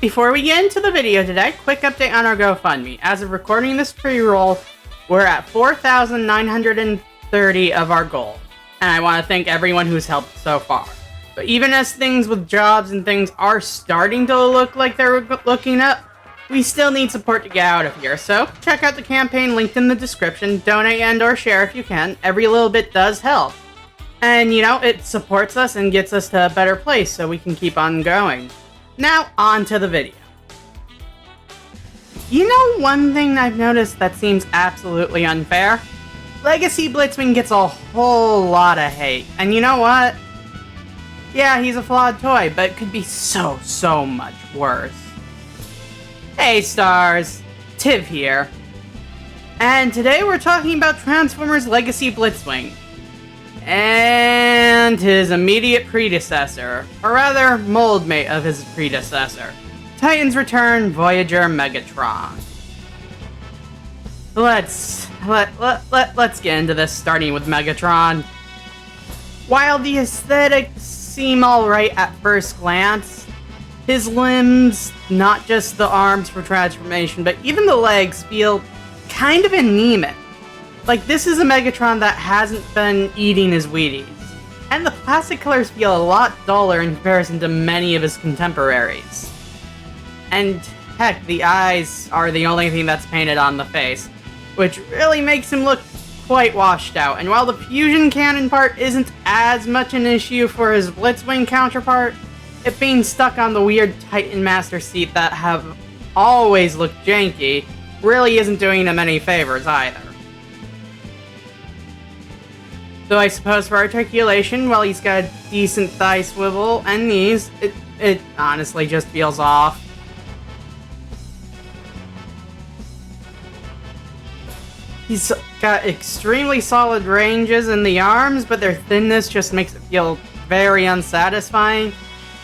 Before we get into the video today, quick update on our GoFundMe. As of recording this pre-roll, we're at 4,930 of our goal. And I want to thank everyone who's helped so far. But even as things with jobs and things are starting to look like they're looking up, we still need support to get out of here. So check out the campaign linked in the description, donate and or share if you can. Every little bit does help. And you know, it supports us and gets us to a better place so we can keep on going. Now, on to the video. You know one thing I've noticed that seems absolutely unfair? Legacy Blitzwing gets a whole lot of hate. And you know what? Yeah, he's a flawed toy, but it could be so much worse. Hey stars, Tiv here. And today we're talking about Transformers Legacy Blitzwing. And his immediate predecessor, or rather, moldmate of his predecessor, Titan's Return Voyager Megatron. Let's get into this, starting with Megatron. While the aesthetics seem alright at first glance, his limbs, not just the arms for transformation, but even the legs feel kind of anemic. Like, this is a Megatron that hasn't been eating his Wheaties. And the plastic colors feel a lot duller in comparison to many of his contemporaries. And heck, the eyes are the only thing that's painted on the face, which really makes him look quite washed out. And while the fusion cannon part isn't as much an issue for his Blitzwing counterpart, it being stuck on the weird Titan Master seat that have always looked janky really isn't doing him any favors either. So I suppose for articulation, while he's got a decent thigh swivel and knees, it honestly just feels off. He's got extremely solid ranges in the arms, but their thinness just makes it feel very unsatisfying.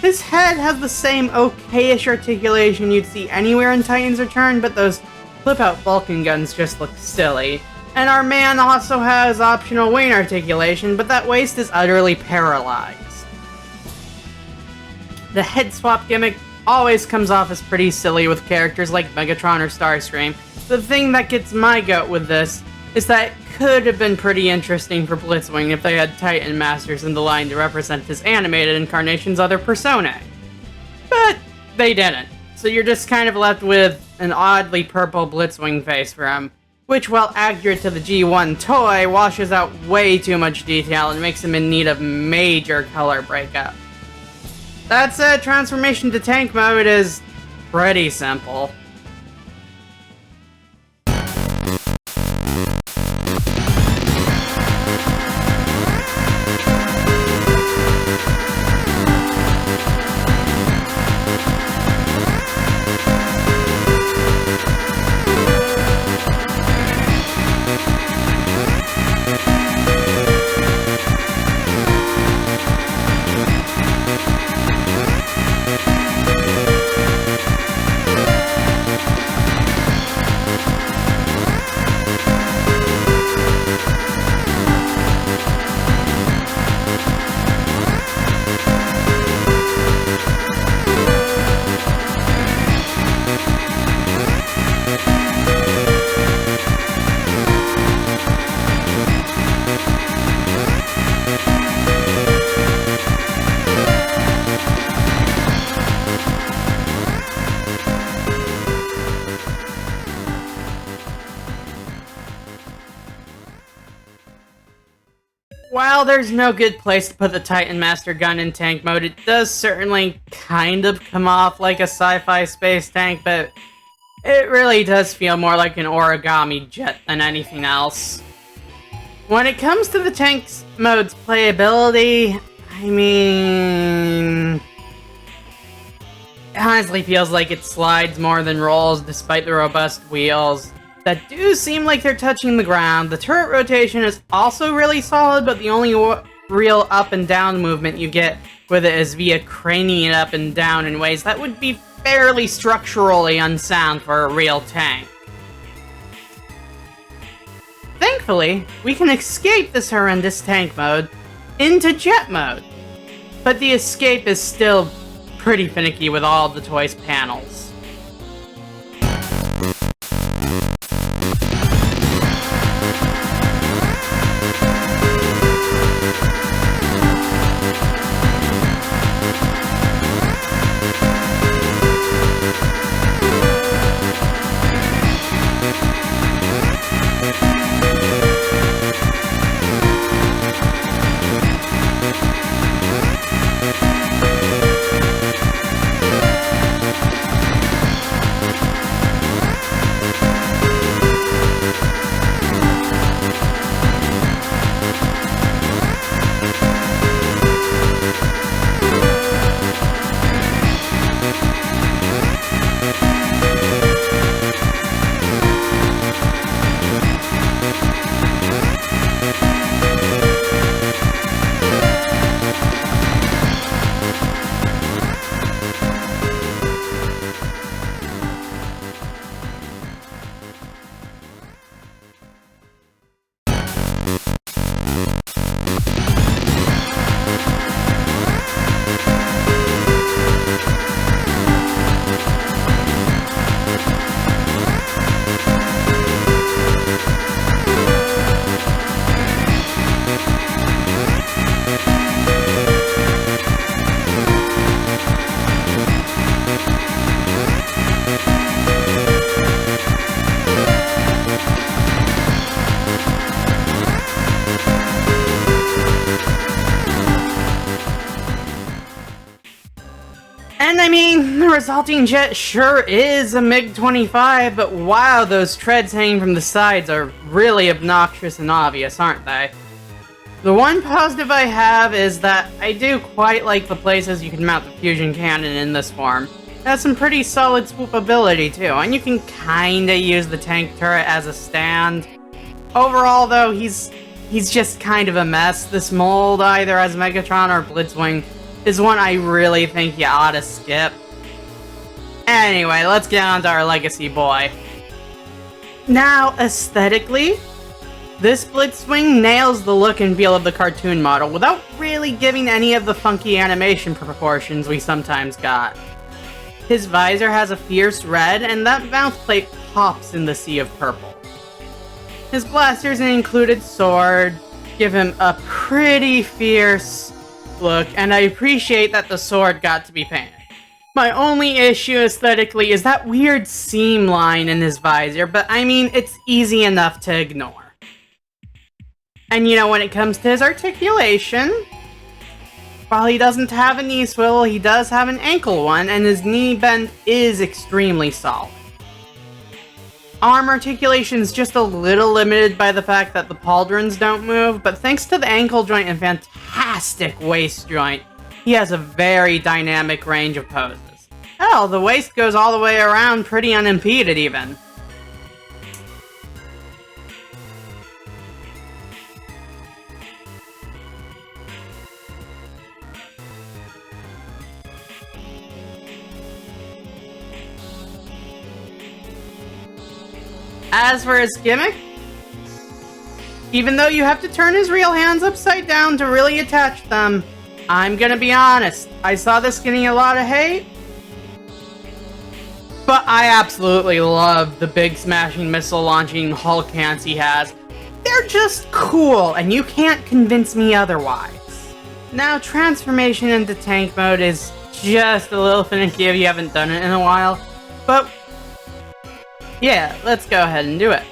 His head has the same okay-ish articulation you'd see anywhere in Titan's Return, but those flip-out Vulcan guns just look silly. And our man also has optional wing articulation, but that waist is utterly paralyzed. The head swap gimmick always comes off as pretty silly with characters like Megatron or Starscream. The thing that gets my goat with this is that it could have been pretty interesting for Blitzwing if they had Titan Masters in the line to represent his animated incarnation's other personae. But they didn't, so you're just kind of left with an oddly purple Blitzwing face for him, which, while accurate to the G1 toy, washes out way too much detail and makes him in need of major color breakup. That said, transformation to tank mode is pretty simple. While there's no good place to put the Titan Master gun in tank mode, it does certainly kind of come off like a sci-fi space tank, but it really does feel more like an origami jet than anything else. When it comes to the tank mode's playability, I mean, it honestly feels like it slides more than rolls despite the robust wheels that do seem like they're touching the ground. The turret rotation is also really solid, but the only real up and down movement you get with it is via craning it up and down in ways that would be fairly structurally unsound for a real tank. Thankfully, we can escape this horrendous tank mode into jet mode, but the escape is still pretty finicky with all of the toys' panels. And I mean, the resulting jet sure is a MiG-25, but wow, those treads hanging from the sides are really obnoxious and obvious, aren't they? The one positive I have is that I do quite like the places you can mount the fusion cannon in this form. It has some pretty solid swoopability too, and you can kinda use the tank turret as a stand. Overall though, he's just kind of a mess. This mold, either as Megatron or Blitzwing, is one I really think you ought to skip. Anyway, let's get on to our legacy boy. Now, aesthetically, this Blitzwing nails the look and feel of the cartoon model without really giving any of the funky animation proportions we sometimes got. His visor has a fierce red, and that mouthplate pops in the sea of purple. His blasters and included sword give him a pretty fierce look, and I appreciate that the sword got to be painted. My only issue aesthetically is that weird seam line in his visor, but I mean, it's easy enough to ignore. And you know, when it comes to his articulation, while he doesn't have a knee swivel, he does have an ankle one, and his knee bend is extremely solid. Arm articulation is just a little limited by the fact that the pauldrons don't move, but thanks to the ankle joint and fantastic waist joint, he has a very dynamic range of poses. Hell, the waist goes all the way around pretty unimpeded even. As for his gimmick, even though you have to turn his real hands upside down to really attach them, I'm gonna be honest, I saw this getting a lot of hate, but I absolutely love the big smashing missile launching Hulk hands he has. They're just cool, and you can't convince me otherwise. Now, transformation into tank mode is just a little finicky if you haven't done it in a while, but yeah, let's go ahead and do it.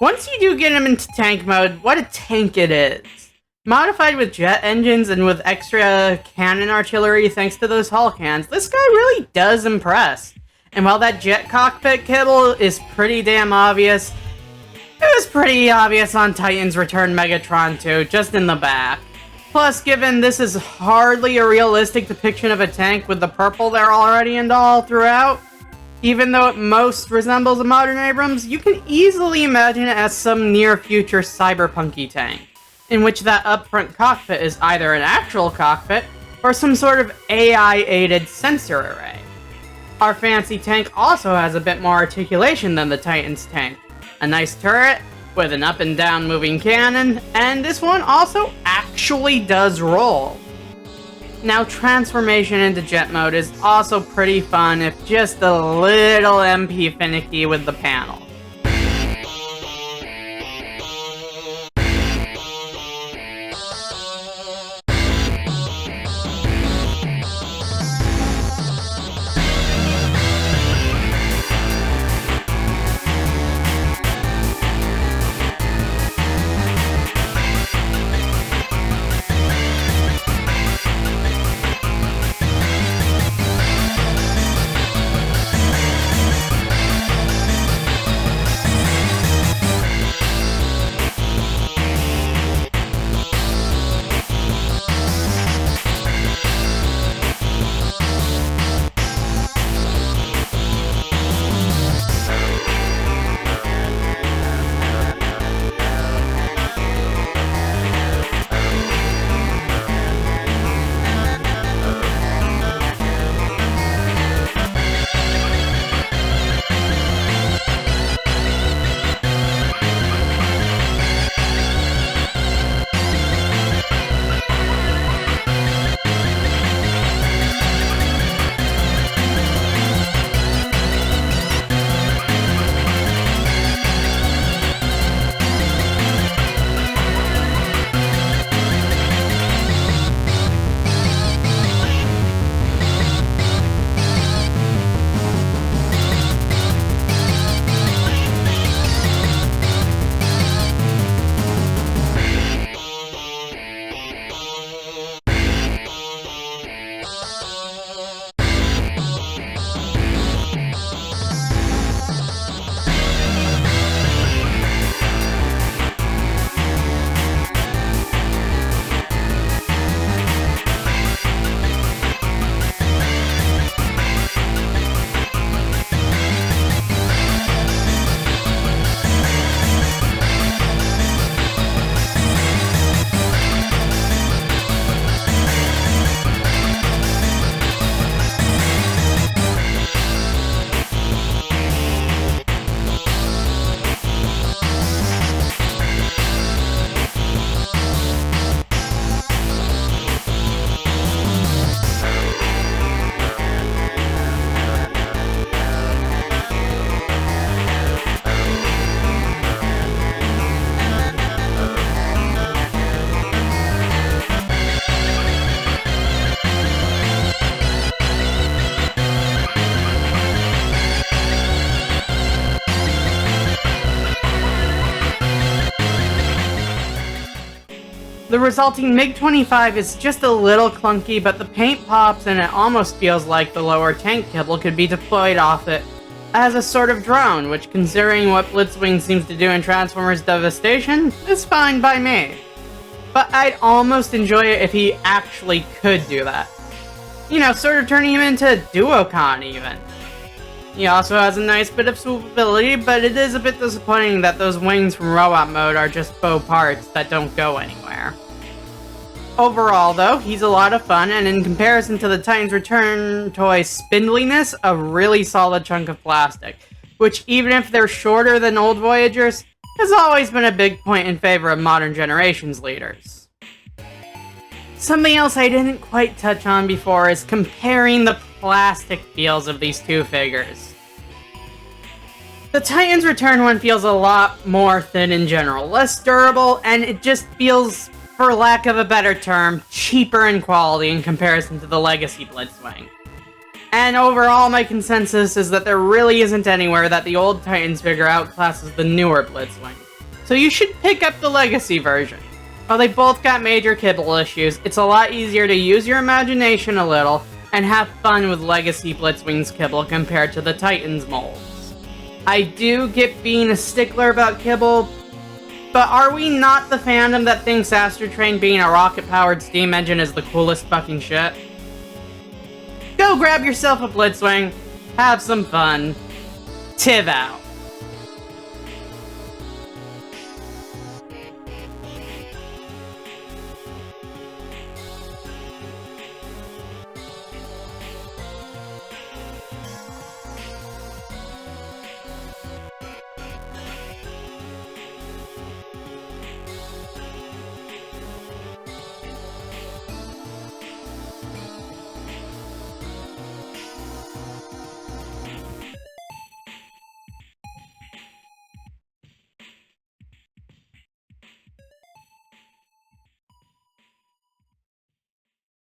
Once you do get him into tank mode, what a tank it is! Modified with jet engines and with extra cannon artillery thanks to those hull cans, this guy really does impress. And while that jet cockpit kibble is pretty damn obvious, it was pretty obvious on Titan's Return Megatron too, just in the back. Plus, given this is hardly a realistic depiction of a tank with the purple there already and all throughout, even though it most resembles a modern Abrams, you can easily imagine it as some near-future cyberpunky tank, in which that up-front cockpit is either an actual cockpit or some sort of AI-aided sensor array. Our fancy tank also has a bit more articulation than the Titan's tank. A nice turret with an up and down moving cannon, and this one also actually does roll. Now, transformation into jet mode is also pretty fun, if just a little MP finicky with the panel. The resulting MiG-25 is just a little clunky, but the paint pops and it almost feels like the lower tank kibble could be deployed off it as a sort of drone, which, considering what Blitzwing seems to do in Transformers Devastation, is fine by me. But I'd almost enjoy it if he actually could do that. You know, sort of turning him into Duocon even. He also has a nice bit of swoopability, but it is a bit disappointing that those wings from robot mode are just faux parts that don't go anywhere. Overall though, he's a lot of fun, and in comparison to the Titan's Return toy spindliness, a really solid chunk of plastic, which even if they're shorter than old Voyagers, has always been a big point in favor of modern generation's leaders. Something else I didn't quite touch on before is comparing the plastic feels of these two figures. The Titan's Return one feels a lot more thin in general, less durable, and it just feels, for lack of a better term, cheaper in quality in comparison to the Legacy Blitzwing. And overall, my consensus is that there really isn't anywhere that the old Titans figure outclasses the newer Blitzwing. So you should pick up the Legacy version. While they both got major kibble issues, it's a lot easier to use your imagination a little and have fun with Legacy Blitzwing's kibble compared to the Titans molds. I do get being a stickler about kibble, but are we not the fandom that thinks Astro Train being a rocket-powered steam engine is the coolest fucking shit? Go grab yourself a Blitzwing, have some fun. Tiv out.